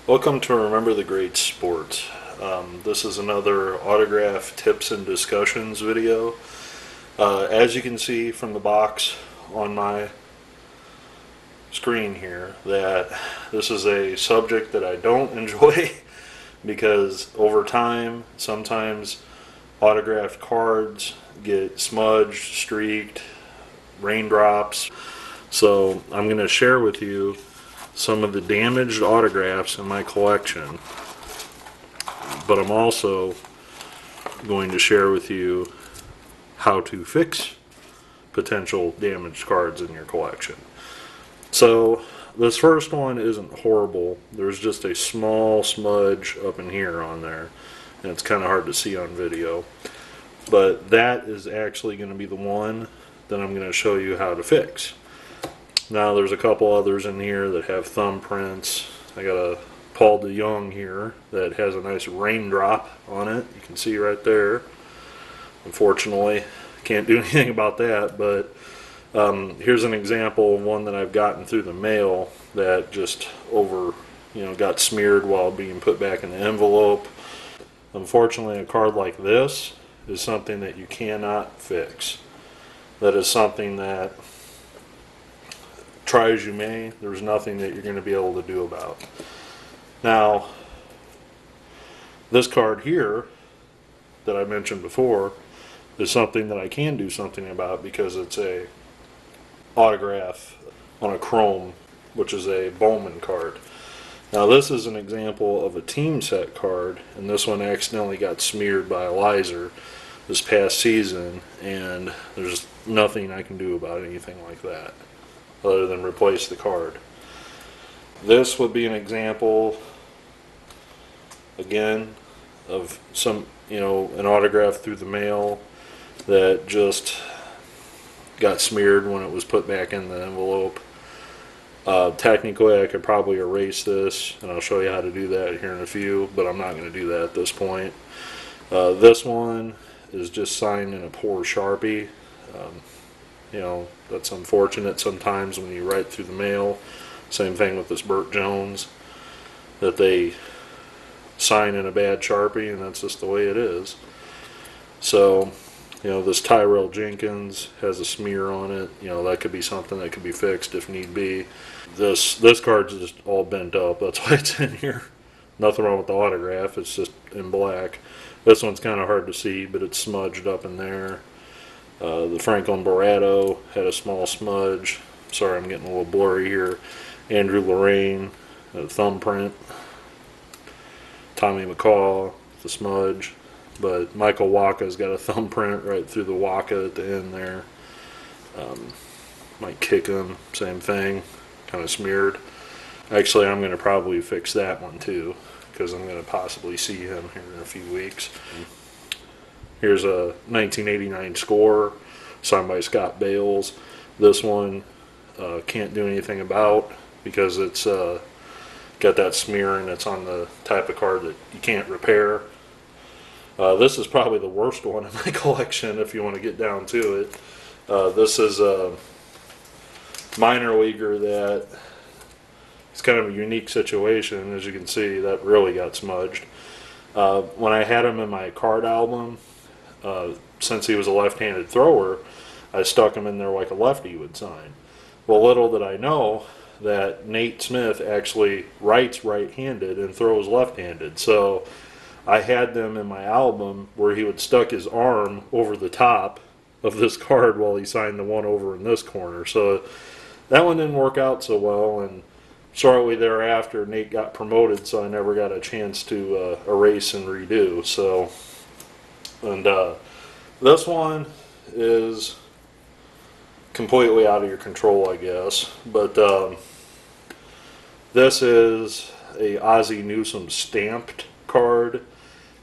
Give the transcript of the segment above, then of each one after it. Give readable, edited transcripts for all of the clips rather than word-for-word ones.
Welcome to Remember the Great Sport. This is another autograph tips and discussions video. As you can see from the box on my screen here, that this is a subject that I don't enjoy because over time, sometimes autographed cards get smudged, streaked, raindrops. So I'm going to share with you some of the damaged autographs in my collection, but I'm also going to share with you how to fix potential damaged cards in your collection. So this first one isn't horrible. There's just a small smudge up in here on there, and it's kind of hard to see on video, but that is actually going to be the one that I'm going to show you how to fix. Now there's a couple others in here that have thumbprints. I got a Paul DeYoung here that has a nice raindrop on it. You can see right there. Unfortunately, can't do anything about that, but here's an example of one that I've gotten through the mail that just got smeared while being put back in the envelope. Unfortunately, a card like this is something that you cannot fix. That is something that, try as you may, there's nothing that you're going to be able to do about. Now, this card here that I mentioned before is something that I can do something about because it's a autograph on a chrome, which is a Bowman card. Now this is an example of a team set card, and this one accidentally got smeared by a laser this past season, and there's nothing I can do about anything like that other than replace the card. This would be an example, again, of an autograph through the mail that just got smeared when it was put back in the envelope. Technically, I could probably erase this, and I'll show you how to do that here in a few, but I'm not going to do that at this point. This one is just signed in a poor Sharpie. That's unfortunate sometimes when you write through the mail. Same thing with this Burt Jones, that they sign in a bad Sharpie, and that's just the way it is. So, this Tyrell Jenkins has a smear on it. That could be something that could be fixed if need be. This card's just all bent up. That's why it's in here. Nothing wrong with the autograph. It's just in black. This one's kind of hard to see, but it's smudged up in there. The Franklin Barato had a small smudge. Sorry, I'm getting a little blurry here. Andrew Lorraine, a thumbprint. Tommy McCaw, the smudge. But Michael Waka's got a thumbprint right through the Waka at the end there. Mike Kickham, same thing, kind of smeared. Actually, I'm going to probably fix that one too, because I'm going to possibly see him here in a few weeks. Here's a 1989 score signed by Scott Bales. This one can't do anything about because it's got that smear, and it's on the type of card that you can't repair. This is probably the worst one in my collection if you want to get down to it. This is a minor leaguer that it's kind of a unique situation. As you can see, that really got smudged. When I had him in my card album, since he was a left-handed thrower, I stuck him in there like a lefty would sign. Well, little did I know that Nate Smith actually writes right-handed and throws left-handed. So I had them in my album where he would stuck his arm over the top of this card while he signed the one over in this corner. So that one didn't work out so well, and shortly thereafter Nate got promoted, so I never got a chance to erase and redo. So, and this one is completely out of your control, I guess, but this is a Ozzie Newsome stamped card,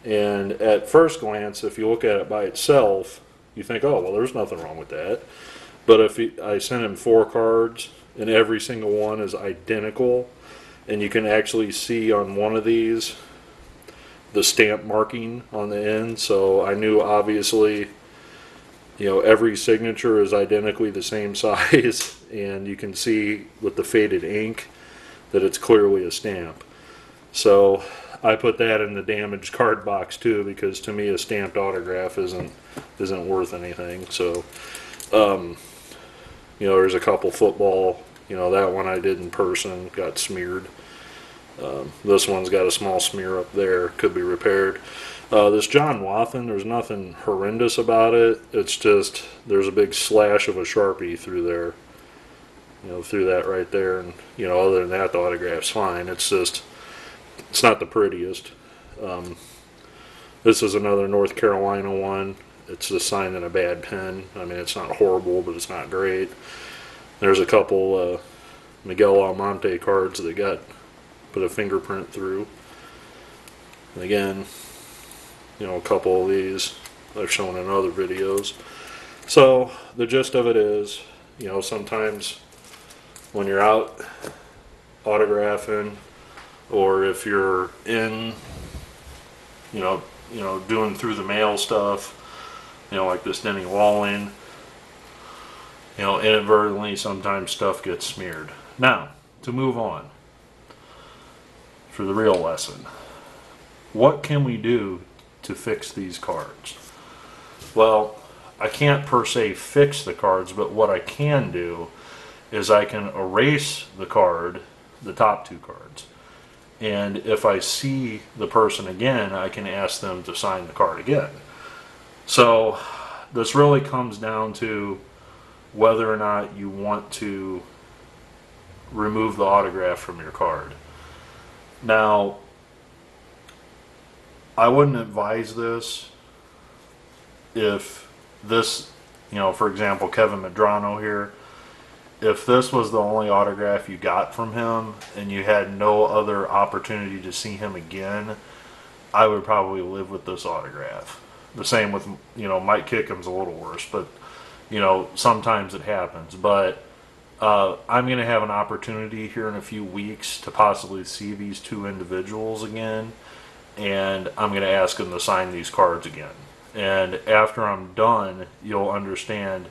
and at first glance, if you look at it by itself, you think, oh, well, there's nothing wrong with that. But I sent him 4 cards, and every single one is identical, and you can actually see on one of these the stamp marking on the end. So I knew, obviously, every signature is identically the same size, and you can see with the faded ink that it's clearly a stamp. So I put that in the damaged card box too, because to me a stamped autograph isn't worth anything. So you know, there's a couple football, you know, that one I did in person got smeared. This one's got a small smear up there, could be repaired. This John Wathan, there's nothing horrendous about it. It's just there's a big slash of a Sharpie through there, you know, through that right there. And you know, other than that, the autograph's fine. It's just it's not the prettiest. This is another North Carolina one. It's just signed in a bad pen. I mean, it's not horrible, but it's not great. There's a couple Miguel Almonte cards that got put a fingerprint through. And again, you know, a couple of these I've shown in other videos. So the gist of it is, you know, sometimes when you're out autographing, or if you're in, you know, doing through the mail stuff, you know, like this Denny Walling, you know, inadvertently sometimes stuff gets smeared. Now, to move on for the real lesson, what can we do to fix these cards? Well, I can't per se fix the cards, but what I can do is I can erase the card, the top two cards. And if I see the person again, I can ask them to sign the card again. So this really comes down to whether or not you want to remove the autograph from your card. Now, I wouldn't advise this if this, you know, for example, Kevin Medrano here, if this was the only autograph you got from him and you had no other opportunity to see him again, I would probably live with this autograph. The same with, you know, Mike Kickham's a little worse, but, you know, sometimes it happens. But I'm going to have an opportunity here in a few weeks to possibly see these two individuals again, and I'm going to ask them to sign these cards again. And after I'm done, you'll understand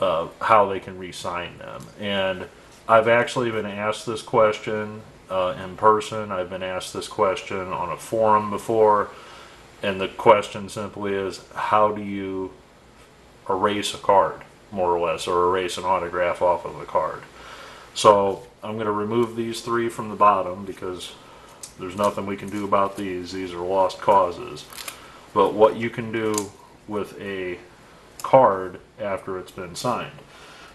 how they can re-sign them. And I've actually been asked this question in person. I've been asked this question on a forum before, and the question simply is, how do you erase a card, more or less, or erase an autograph off of a card? So I'm going to remove these three from the bottom because there's nothing we can do about these. These are lost causes. But what you can do with a card after it's been signed.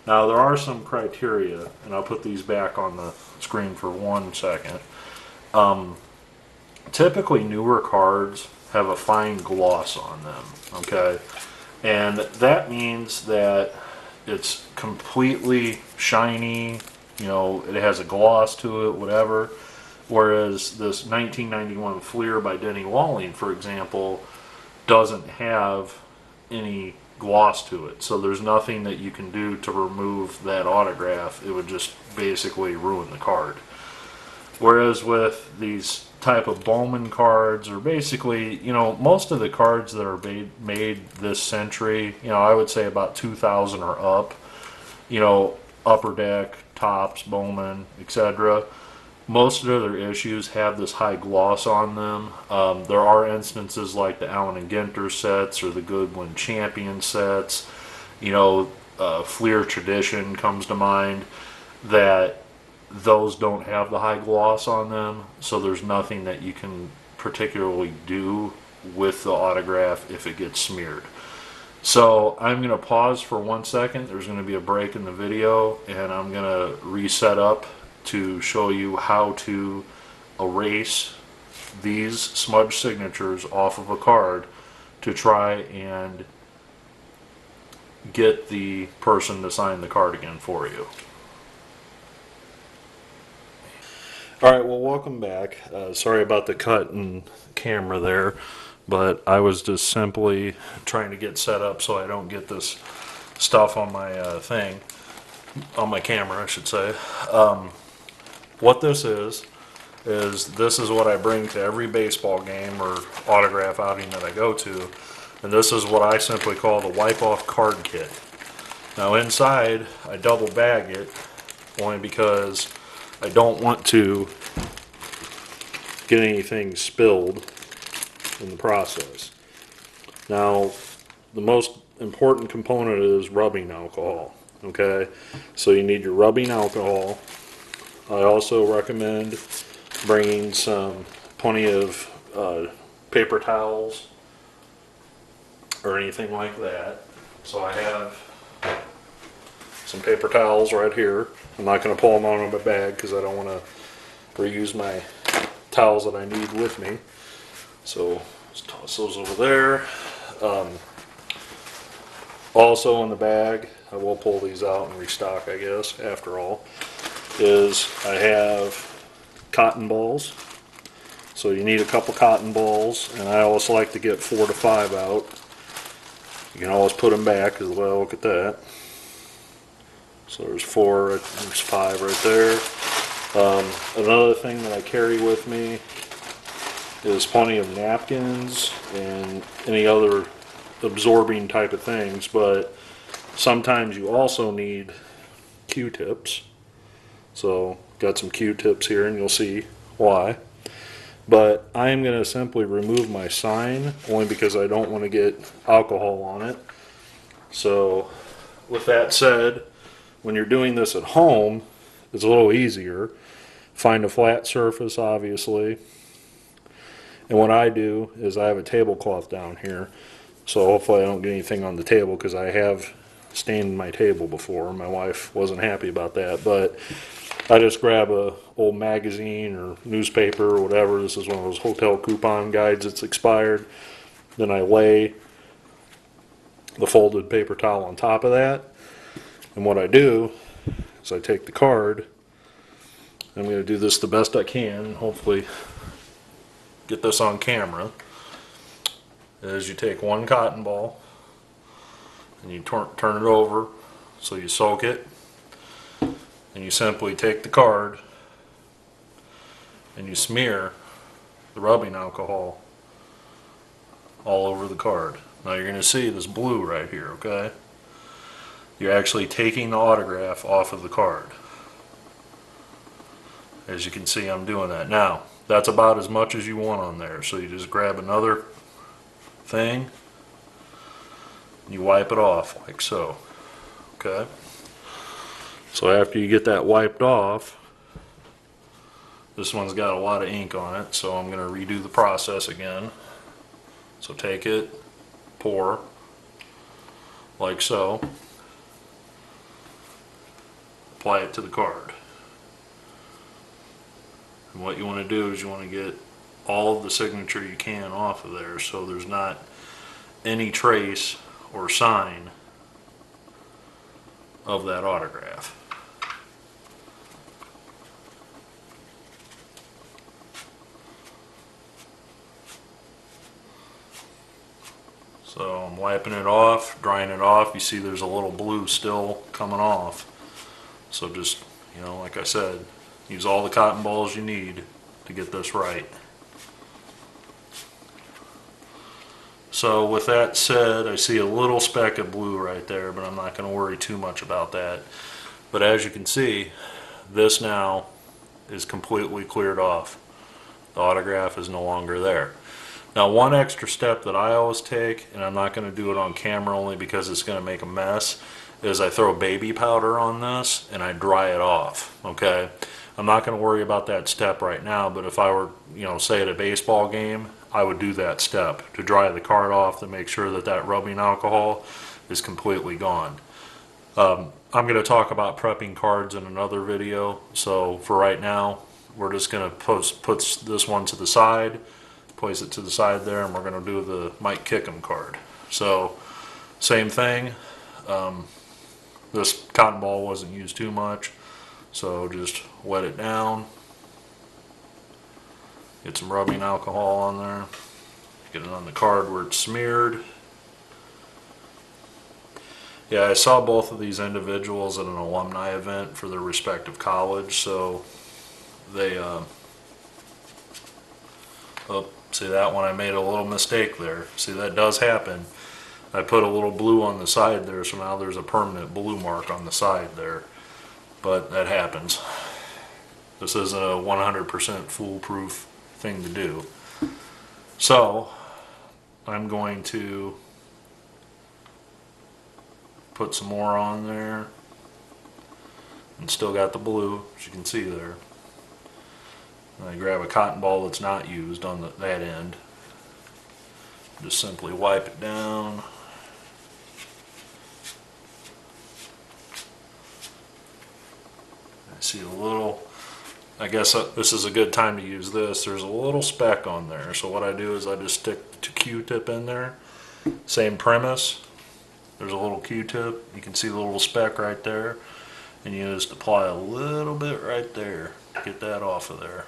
Now there are some criteria, and I'll put these back on the screen for 1 second. Typically newer cards have a fine gloss on them, okay? And that means that it's completely shiny, you know, it has a gloss to it, whatever. Whereas this 1991 Fleer by Denny Walling, for example, doesn't have any gloss to it. So there's nothing that you can do to remove that autograph. It would just basically ruin the card. Whereas with these type of Bowman cards, or basically, you know, most of the cards that are made this century, you know, I would say about 2000 or up, you know, Upper Deck, Topps, Bowman, etc., most of their issues have this high gloss on them. There are instances like the Allen and Ginter sets or the Goodwin Champion sets, you know, Fleer Tradition comes to mind, that those don't have the high gloss on them, so there's nothing that you can particularly do with the autograph if it gets smeared. So I'm going to pause for 1 second. There's going to be a break in the video, and I'm going to reset up to show you how to erase these smudge signatures off of a card to try and get the person to sign the card again for you. Alright, well, welcome back. Sorry about the cut in camera there, but I was just simply trying to get set up so I don't get this stuff on my thing, on my camera, I should say. What this is this is what I bring to every baseball game or autograph outing that I go to, and this is what I simply call the wipe-off card kit. Now inside, I double bag it, only because I don't want to get anything spilled in the process. Now, the most important component is rubbing alcohol. Okay, so you need your rubbing alcohol. I also recommend bringing plenty of paper towels or anything like that. So I have some paper towels right here. I'm not going to pull them out of my bag because I don't want to reuse my towels that I need with me. So let's toss those over there. Also in the bag, I will pull these out and restock, I guess, after all, is I have cotton balls. So you need a couple cotton balls, and I always like to get 4 to 5 out. You can always put them back as well. Look at that. So there's 4, there's 5 right there. Another thing that I carry with me is plenty of napkins and any other absorbing type of things, but sometimes you also need Q-tips. So got some Q-tips here, and you'll see why. But I am going to simply remove my sign only because I don't want to get alcohol on it. So with that said, when you're doing this at home, it's a little easier. Find a flat surface, obviously. And what I do is I have a tablecloth down here. So hopefully I don't get anything on the table, because I have stained my table before. My wife wasn't happy about that. But I just grab a old magazine or newspaper or whatever. This is one of those hotel coupon guides that's expired. Then I lay the folded paper towel on top of that. And what I do is I take the card. I'm going to do this the best I can, and hopefully get this on camera. Is you take one cotton ball and you turn it over so you soak it. And you simply take the card and you smear the rubbing alcohol all over the card. Now you're going to see this blue right here, okay? You're actually taking the autograph off of the card. As you can see, I'm doing that. Now, that's about as much as you want on there. So you just grab another thing and you wipe it off like so, okay? So after you get that wiped off, this one's got a lot of ink on it, so I'm going to redo the process again. So take it, pour, like so, apply it to the card. And what you want to do is you want to get all of the signature you can off of there, so there's not any trace or sign of that autograph. So I'm wiping it off, drying it off. You see there's a little blue still coming off. So just, you know, like I said, use all the cotton balls you need to get this right. So with that said, I see a little speck of blue right there, but I'm not going to worry too much about that. But as you can see, this now is completely cleared off. The autograph is no longer there. Now, one extra step that I always take, and I'm not going to do it on camera only because it's going to make a mess, is I throw baby powder on this and I dry it off, okay? I'm not going to worry about that step right now, but if I were, you know, say at a baseball game, I would do that step to dry the card off to make sure that that rubbing alcohol is completely gone. I'm going to talk about prepping cards in another video, so for right now, we're just going to put this one to the side, place it to the side there, and we're going to do the Mike Kickham card. So, same thing. This cotton ball wasn't used too much, so just wet it down. Get some rubbing alcohol on there. Get it on the card where it's smeared. Yeah, I saw both of these individuals at an alumni event for their respective college, so they, oh, see that one, I made a little mistake there. See, that does happen. I put a little blue on the side there, so now there's a permanent blue mark on the side there. But that happens. This isn't a 100% foolproof thing to do. So I'm going to put some more on there, and still got the blue, as you can see there. And I grab a cotton ball that's not used on that end. Just simply wipe it down. I see a little, I guess this is a good time to use this. There's a little speck on there. So what I do is I just stick the Q-tip in there. Same premise. There's a little Q-tip. You can see the little speck right there. And you just apply a little bit right there to get that off of there.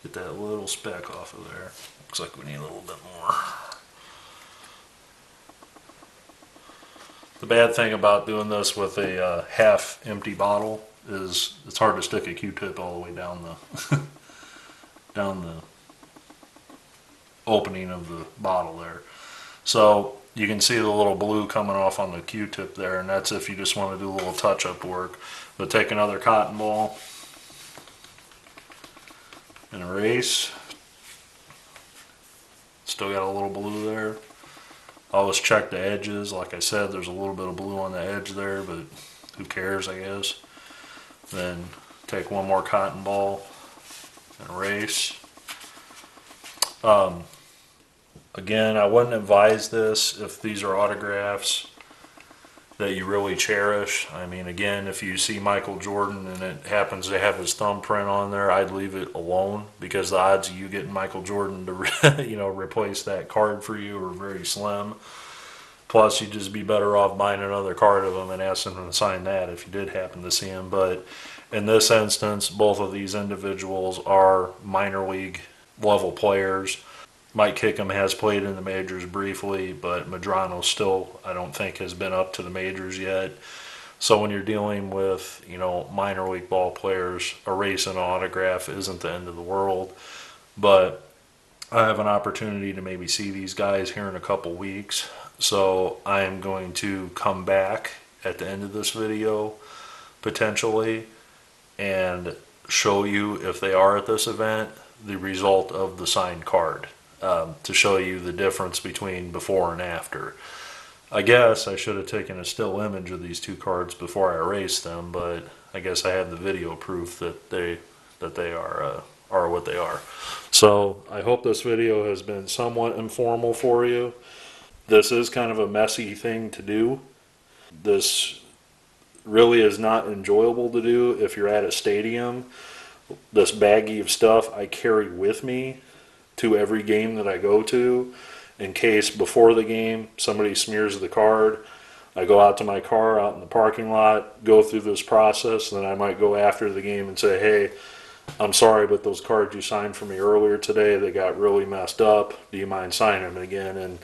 Get that little speck off of there. Looks like we need a little bit more. The bad thing about doing this with a half empty bottle is it's hard to stick a Q-tip all the way down the down the opening of the bottle there. So you can see the little blue coming off on the Q-tip there, and that's if you just want to do a little touch-up work. But take another cotton ball and erase. Still got a little blue there. Always check the edges. Like I said, there's a little bit of blue on the edge there, but who cares, I guess. Then take one more cotton ball and erase. Again, I wouldn't advise this if these are autographs that you really cherish. I mean, again, if you see Michael Jordan and it happens to have his thumbprint on there, I'd leave it alone, because the odds of you getting Michael Jordan to replace that card for you are very slim. Plus, you'd just be better off buying another card of him and asking him to sign that if you did happen to see him. But in this instance, both of these individuals are minor league level players. Mike Kickham has played in the majors briefly, but Medrano still, I don't think, has been up to the majors yet. So when you're dealing with, minor league ball players, erasing an autograph isn't the end of the world. But I have an opportunity to maybe see these guys here in a couple weeks. So I am going to come back at the end of this video, potentially, and show you, if they are at this event, the result of the signed card. To show you the difference between before and after. I guess I should have taken a still image of these two cards before I erased them, but I guess I have the video proof that they are what they are. So I hope this video has been somewhat informal for you. This is kind of a messy thing to do. This really is not enjoyable to do if you're at a stadium. This baggie of stuff I carry with me to every game that I go to, in case before the game somebody smears the card. I go out to my car out in the parking lot, go through this process, and then I might go after the game and say, hey, I'm sorry, but those cards you signed for me earlier today, they got really messed up. Do you mind signing them again? And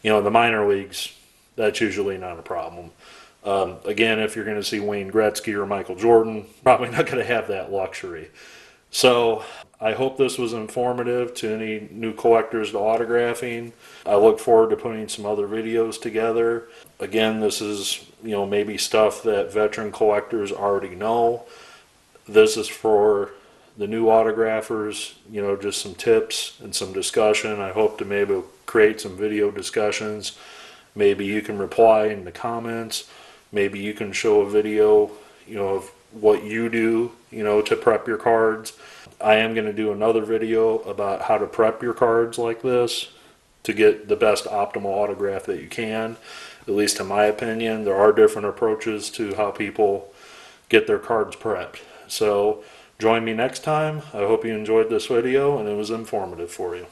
the minor leagues, that's usually not a problem. Again, if you're going to see Wayne Gretzky or Michael Jordan, probably not going to have that luxury. So I hope this was informative to any new collectors to autographing. I look forward to putting some other videos together. Again, this is, maybe stuff that veteran collectors already know. This is for the new autographers, just some tips and some discussion. I hope to maybe create some video discussions. Maybe you can reply in the comments. Maybe you can show a video, of what you do, to prep your cards. I am going to do another video about how to prep your cards like this to get the best optimal autograph that you can. At least in my opinion, there are different approaches to how people get their cards prepped. So join me next time. I hope you enjoyed this video and it was informative for you.